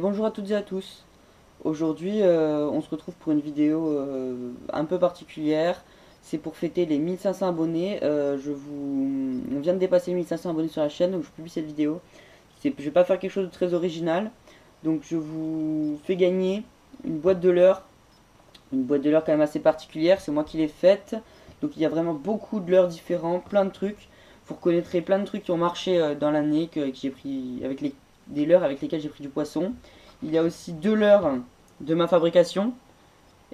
Bonjour à toutes et à tous. Aujourd'hui, on se retrouve pour une vidéo un peu particulière. C'est pour fêter les 1500 abonnés. On vient de dépasser les 1500 abonnés sur la chaîne, donc je publie cette vidéo. Je vais pas faire quelque chose de très original. Donc je vous fais gagner une boîte de leurre. Une boîte de leurre quand même assez particulière, c'est moi qui l'ai faite. Donc il y a vraiment beaucoup de leurres différents, plein de trucs. Vous reconnaîtrez plein de trucs qui ont marché dans l'année, que j'ai pris avec des leurres avec lesquels j'ai pris du poisson. Il y a aussi deux leurres de ma fabrication.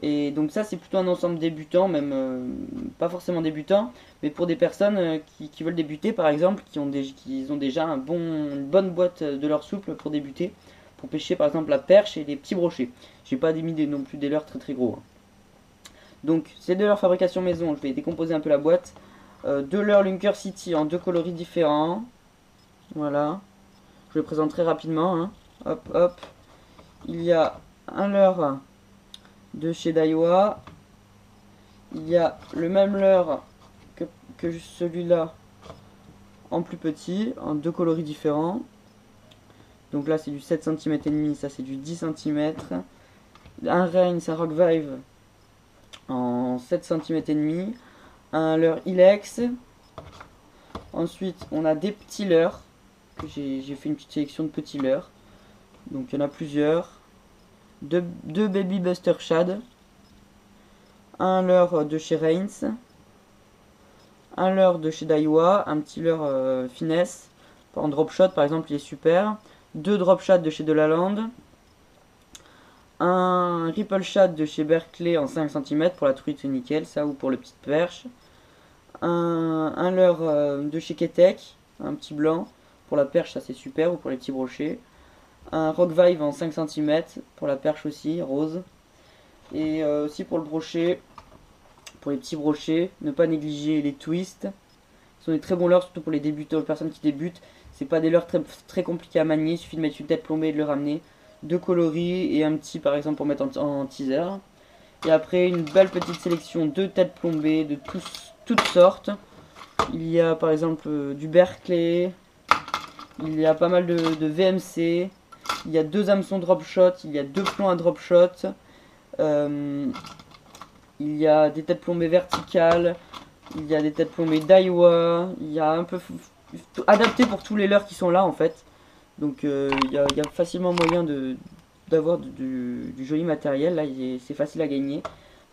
Et donc ça c'est plutôt un ensemble débutant, même pas forcément débutant, mais pour des personnes qui veulent débuter par exemple, qui ont déjà une bonne boîte de leurres souples pour débuter, pour pêcher par exemple la perche et les petits brochets. J'ai pas mis non plus des leurres très très gros, hein. Donc c'est de leur fabrication maison, je vais décomposer un peu la boîte. Deux leurres Lunker City en deux coloris différents. Voilà. Je les présente très rapidement, hein. Hop hop. Il y a un leurre de chez Daiwa. Il y a le même leurre que celui-là en plus petit, en deux coloris différents. Donc là c'est du 7 cm et demi, ça c'est du 10 cm. Un Reigns, un Rock Vive en 7 cm et demi. Un leurre Ilex. Ensuite on a des petits leurres. J'ai fait une petite sélection de petits leurres. Donc il y en a plusieurs. Deux Baby Buster Shad. Un leurre de chez Reigns. Un leurre de chez Daiwa. Un petit leurre finesse. En drop shot par exemple, il est super. Deux drop shot de chez Delaland. Un Ripple Shad de chez Berkeley en 5 cm pour la truite nickel, ça, ou pour le petit perche. Un leurre de chez Ketek, un petit blanc. Pour la perche, ça c'est super, ou pour les petits brochets. Un Rock Vive en 5 cm pour la perche aussi, rose. Et aussi pour le brochet, pour les petits brochets, ne pas négliger les twists. Ce sont des très bons leurres, surtout pour les débutants, les personnes qui débutent. C'est pas des leurres très compliqués à manier, il suffit de mettre une tête plombée et de le ramener. Deux coloris et un petit par exemple pour mettre en teaser. Et après une belle petite sélection de têtes plombées de toutes sortes. Il y a par exemple du Berkeley, il y a pas mal de VMC, il y a deux hameçons drop shot, il y a deux plombs à drop shot, il y a des têtes plombées verticales, il y a des têtes plombées Daiwa, il y a un peu adapté pour tous les leurres qui sont là en fait. Donc il y a facilement moyen d'avoir du joli matériel, là c'est facile à gagner.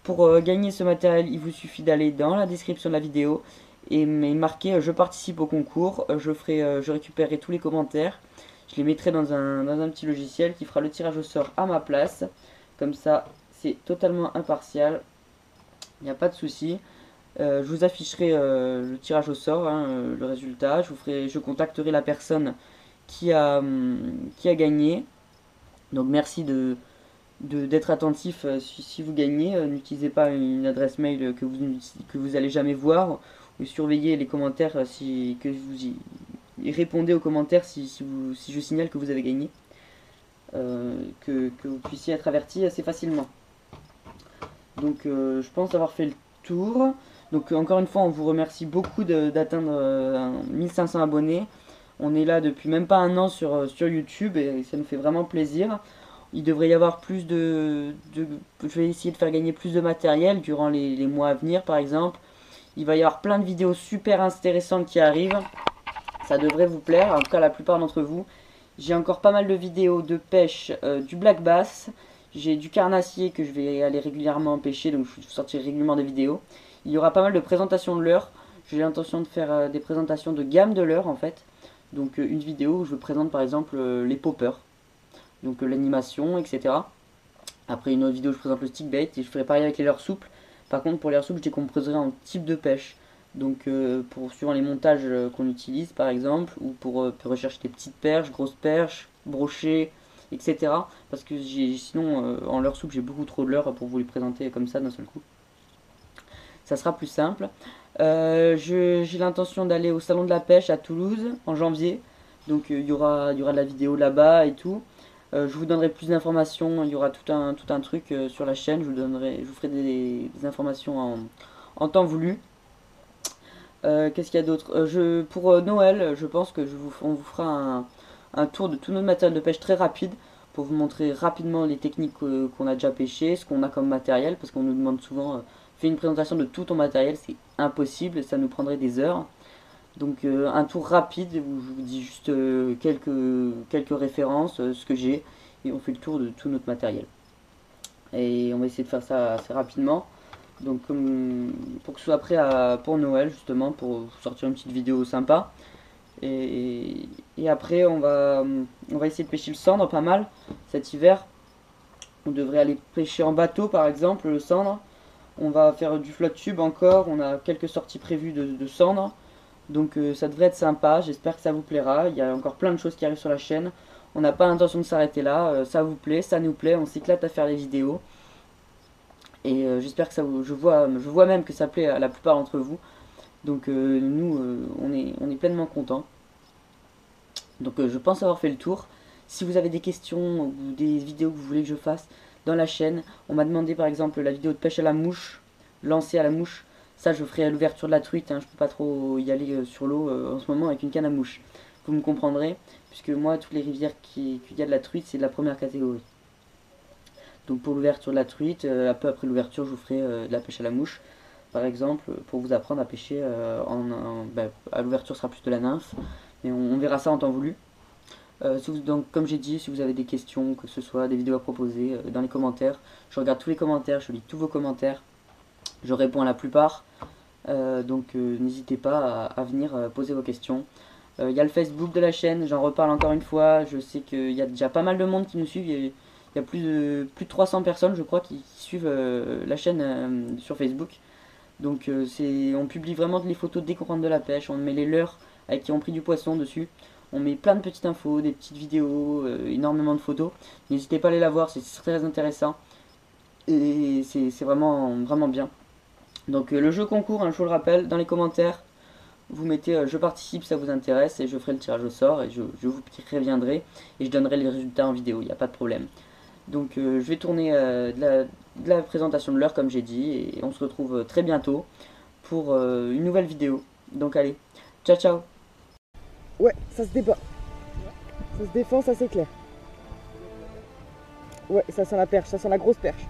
Pour gagner ce matériel, il vous suffit d'aller dans la description de la vidéo et marquer je participe au concours. Je récupérerai tous les commentaires, je les mettrai dans un petit logiciel qui fera le tirage au sort à ma place. Comme ça, c'est totalement impartial, il n'y a pas de souci. Je vous afficherai le tirage au sort, hein, le résultat. Je contacterai la personne qui a gagné. Donc merci d'être attentif si vous gagnez. N'utilisez pas une adresse mail que vous allez jamais voir. Ou surveillez les commentaires et répondez aux commentaires si je signale que vous avez gagné. Que vous puissiez être averti assez facilement. Donc je pense avoir fait le tour. Donc encore une fois on vous remercie beaucoup d'atteindre 1500 abonnés. On est là depuis même pas un an sur YouTube et ça nous fait vraiment plaisir. Il devrait y avoir plus je vais essayer de faire gagner plus de matériel durant les mois à venir par exemple. Il va y avoir plein de vidéos super intéressantes qui arrivent. Ça devrait vous plaire, en tout cas la plupart d'entre vous. J'ai encore pas mal de vidéos de pêche du black bass. J'ai du carnassier que je vais aller régulièrement pêcher, donc je sortirai régulièrement des vidéos. Il y aura pas mal de présentations de leurres. J'ai l'intention de faire des présentations de gamme de leurres en fait. Donc une vidéo où je présente par exemple les poppers, donc l'animation, etc. Après une autre vidéo où je présente le stick bait et je ferai pareil avec les leurres souples. Par contre pour les leurres souples je décomposerai en type de pêche. Donc suivant les montages qu'on utilise par exemple, ou pour rechercher des petites perches, grosses perches, brochets, etc. Parce que sinon en leurres souples j'ai beaucoup trop de leurres pour vous les présenter comme ça d'un seul coup. Ça sera plus simple. J'ai l'intention d'aller au salon de la pêche à Toulouse en janvier. Donc il y aura de la vidéo là-bas et tout. Je vous donnerai plus d'informations. Il y aura tout un truc sur la chaîne. Je vous ferai des informations en temps voulu. Qu'est-ce qu'il y a d'autre pour Noël, je pense que on vous fera un tour de tout notre matériel de pêche très rapide. pour vous montrer rapidement les techniques qu'on a déjà pêché, ce qu'on a comme matériel, parce qu'on nous demande souvent fais une présentation de tout ton matériel, c'est impossible, ça nous prendrait des heures. Donc un tour rapide où je vous dis juste quelques références, ce que j'ai, et on fait le tour de tout notre matériel. Et on va essayer de faire ça assez rapidement. Donc pour que ce soit prêt pour Noël justement, pour sortir une petite vidéo sympa. Et après on va essayer de pêcher le sandre pas mal cet hiver. On devrait aller pêcher en bateau par exemple le sandre. On va faire du flotte tube encore, on a quelques sorties prévues de cendres. Donc ça devrait être sympa, j'espère que ça vous plaira. Il y a encore plein de choses qui arrivent sur la chaîne. On n'a pas l'intention de s'arrêter là, ça vous plaît, ça nous plaît, on s'éclate à faire les vidéos. Et j'espère que ça vous... je vois même que ça plaît à la plupart d'entre vous. Donc nous, on est pleinement contents. Donc je pense avoir fait le tour. Si vous avez des questions ou des vidéos que vous voulez que je fasse dans la chaîne, on m'a demandé par exemple la vidéo de pêche à la mouche, lancer à la mouche. Ça je ferai à l'ouverture de la truite, hein. Je peux pas trop y aller sur l'eau en ce moment avec une canne à mouche. Vous me comprendrez, puisque moi toutes les rivières qu'il y a de la truite c'est de la première catégorie. Donc pour l'ouverture de la truite, un peu après l'ouverture je vous ferai de la pêche à la mouche. Par exemple, pour vous apprendre à pêcher à l'ouverture sera plus de la nymphe, mais on verra ça en temps voulu. Donc comme j'ai dit, si vous avez des questions, que ce soit des vidéos à proposer, dans les commentaires, je regarde tous les commentaires, je lis tous vos commentaires, je réponds à la plupart, donc n'hésitez pas à venir poser vos questions. Il y a le Facebook de la chaîne, j'en reparle encore une fois, je sais qu'il y a déjà pas mal de monde qui nous suit, il y a plus de 300 personnes je crois qui suivent la chaîne sur Facebook. Donc on publie vraiment les photos dès qu'on rentre de la pêche, on met les leurres avec qui ont pris du poisson dessus. On met plein de petites infos, des petites vidéos, énormément de photos. N'hésitez pas à aller la voir, c'est très intéressant. Et c'est vraiment bien. Donc le jeu concours, hein, je vous le rappelle, dans les commentaires, vous mettez je participe, ça vous intéresse, et je ferai le tirage au sort, et je vous préviendrai, et je donnerai les résultats en vidéo, il n'y a pas de problème. Donc je vais tourner de la présentation de l'heure comme j'ai dit, et on se retrouve très bientôt pour une nouvelle vidéo. Donc allez, ciao ciao. Ouais, ça se débat. Ça se défend, ça c'est clair. Ouais, ça sent la perche, ça sent la grosse perche.